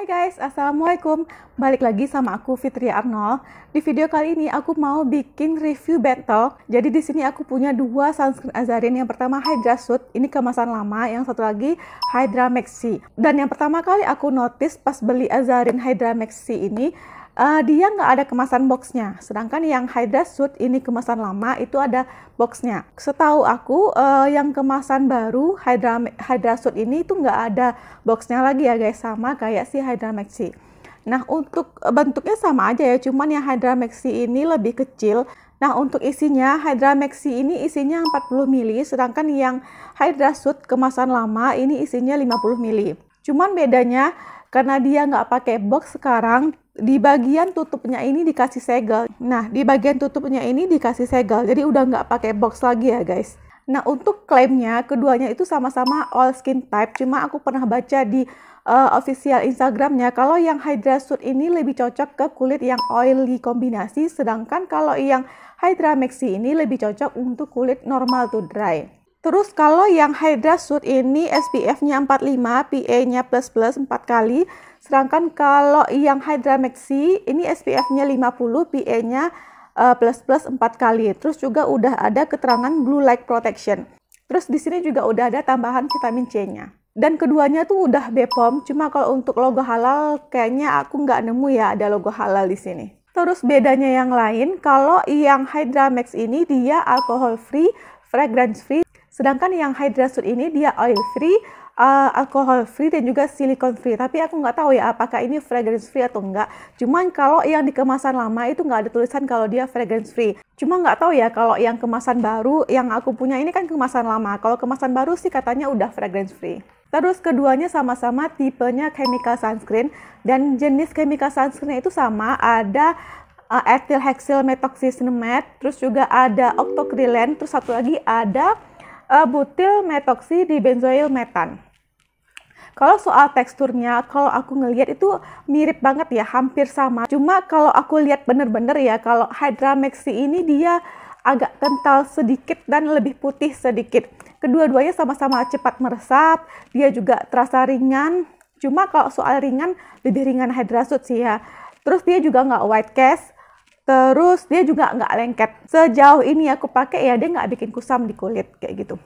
Hai guys, assalamualaikum. Balik lagi sama aku Fitri Arnold. Di video kali ini aku mau bikin review botol. Jadi di sini aku punya dua sunscreen Azarin. Yang pertama Hydra Suit, ini kemasan lama. Yang satu lagi Hydra Maxi. Dan yang pertama kali aku notice pas beli Azarin Hydra Maxi ini, dia nggak ada kemasan boxnya. Sedangkan yang Hydra Suit ini kemasan lama itu ada boxnya. Setahu aku yang kemasan baru Hydra Suit ini itu nggak ada boxnya lagi ya guys, sama kayak si Hydra Maxi. Nah untuk bentuknya sama aja ya, cuman yang Hydra Maxi ini lebih kecil. Nah untuk isinya Hydra Maxi ini isinya 40 ml, sedangkan yang Hydra Suit kemasan lama ini isinya 50 ml. Cuman bedanya karena dia nggak pakai box sekarang, di bagian tutupnya ini dikasih segel. Nah, di bagian tutupnya ini dikasih segel. Jadi udah nggak pakai box lagi ya guys. Nah, untuk klaimnya keduanya itu sama-sama all skin type. Cuma aku pernah baca di official Instagramnya kalau yang Hydra Suit ini lebih cocok ke kulit yang oily kombinasi. Sedangkan kalau yang Hydra Maxi ini lebih cocok untuk kulit normal to dry. Terus kalau yang Hydra Suit ini SPF-nya 45, PA-nya plus 4 kali. Sedangkan kalau yang Hydra Maxi ini SPF-nya 50, PA-nya plus 4 kali. Terus juga udah ada keterangan Blue Light Protection. Terus di sini juga udah ada tambahan vitamin C-nya. Dan keduanya tuh udah BPOM, cuma kalau untuk logo halal kayaknya aku nggak nemu ya ada logo halal di sini. Terus bedanya yang lain, kalau yang Hydra Max ini dia alcohol free, fragrance free. Sedangkan yang Hydra Suit ini dia oil free, alcohol free, dan juga silicone free. Tapi aku nggak tahu ya apakah ini fragrance free atau enggak. Cuman kalau yang di kemasan lama itu nggak ada tulisan kalau dia fragrance free. Cuma nggak tahu ya kalau yang kemasan baru, yang aku punya ini kan kemasan lama. Kalau kemasan baru sih katanya udah fragrance free. Terus keduanya sama-sama tipenya chemical sunscreen. Dan jenis chemical sunscreen itu sama, ada ethyl hexyl methoxycinnamate, terus juga ada octocrylene, terus satu lagi ada butyl methoxy di benzoyl metan. Kalau soal teksturnya, kalau aku ngelihat itu mirip banget ya, hampir sama. Cuma kalau aku lihat bener-bener ya, kalau Hydra Maxi ini dia agak kental sedikit dan lebih putih sedikit. Kedua-duanya sama-sama cepat meresap, dia juga terasa ringan. Cuma kalau soal ringan, lebih ringan Hydra Suit sih ya. Terus dia juga nggak white cast. Terus dia juga nggak lengket. Sejauh ini aku pakai ya dia nggak bikin kusam di kulit kayak gitu.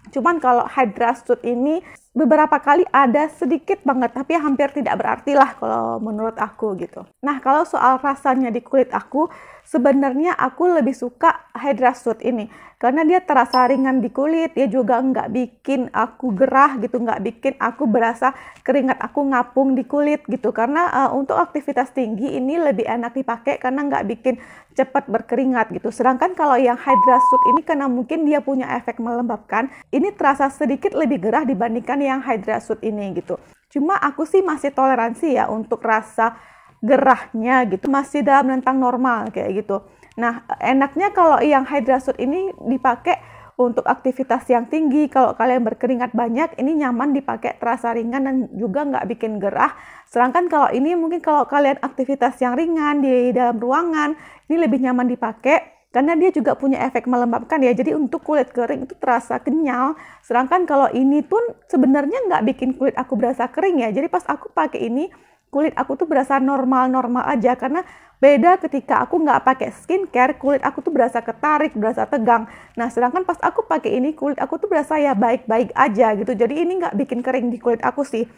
Cuman kalau Hydra Suit ini beberapa kali ada sedikit banget, tapi hampir tidak berarti lah kalau menurut aku gitu. Nah kalau soal rasanya di kulit aku, sebenarnya aku lebih suka Hydra Suit ini. Karena dia terasa ringan di kulit, dia juga nggak bikin aku gerah gitu, nggak bikin aku berasa keringat aku ngapung di kulit gitu. Karena untuk aktivitas tinggi ini lebih enak dipakai karena nggak bikin cepat berkeringat gitu. Sedangkan kalau yang Hydra Suit ini karena mungkin dia punya efek melembabkan, ini terasa sedikit lebih gerah dibandingkan yang Hydra Suit ini gitu. Cuma aku sih masih toleransi ya untuk rasa gerahnya gitu, masih dalam rentang normal kayak gitu. Nah enaknya kalau yang Hydra Suit ini dipakai untuk aktivitas yang tinggi, kalau kalian berkeringat banyak ini nyaman dipakai, terasa ringan dan juga nggak bikin gerah. Sedangkan kalau ini mungkin kalau kalian aktivitas yang ringan di dalam ruangan ini lebih nyaman dipakai karena dia juga punya efek melembabkan ya, jadi untuk kulit kering itu terasa kenyal. Sedangkan kalau ini pun sebenarnya nggak bikin kulit aku berasa kering ya, jadi pas aku pakai ini kulit aku tuh berasa normal-normal aja. Karena beda ketika aku nggak pakai skincare, kulit aku tuh berasa ketarik, berasa tegang. Nah sedangkan pas aku pakai ini kulit aku tuh berasa ya baik-baik aja gitu, jadi ini nggak bikin kering di kulit aku sih.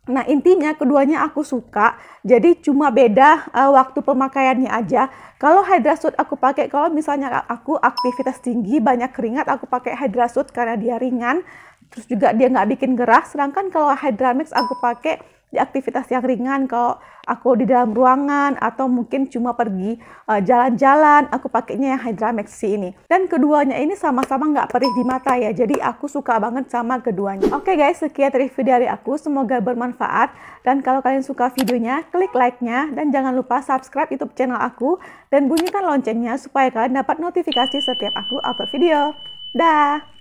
Nah intinya keduanya aku suka, jadi cuma beda waktu pemakaiannya aja. Kalau Hydra Suit aku pakai kalau misalnya aku aktivitas tinggi banyak keringat, aku pakai Hydra Suit karena dia ringan, terus juga dia nggak bikin gerah. Sedangkan kalau Hydra Max aku pakai di aktivitas yang ringan, kalau aku di dalam ruangan atau mungkin cuma pergi jalan-jalan, aku pakainya yang Hydra Maxi ini. Dan keduanya ini sama-sama nggak perih di mata ya, jadi aku suka banget sama keduanya. Oke guys, sekian review dari aku, semoga bermanfaat. Dan kalau kalian suka videonya, klik like-nya dan jangan lupa subscribe YouTube channel aku dan bunyikan loncengnya supaya kalian dapat notifikasi setiap aku upload video. Dah!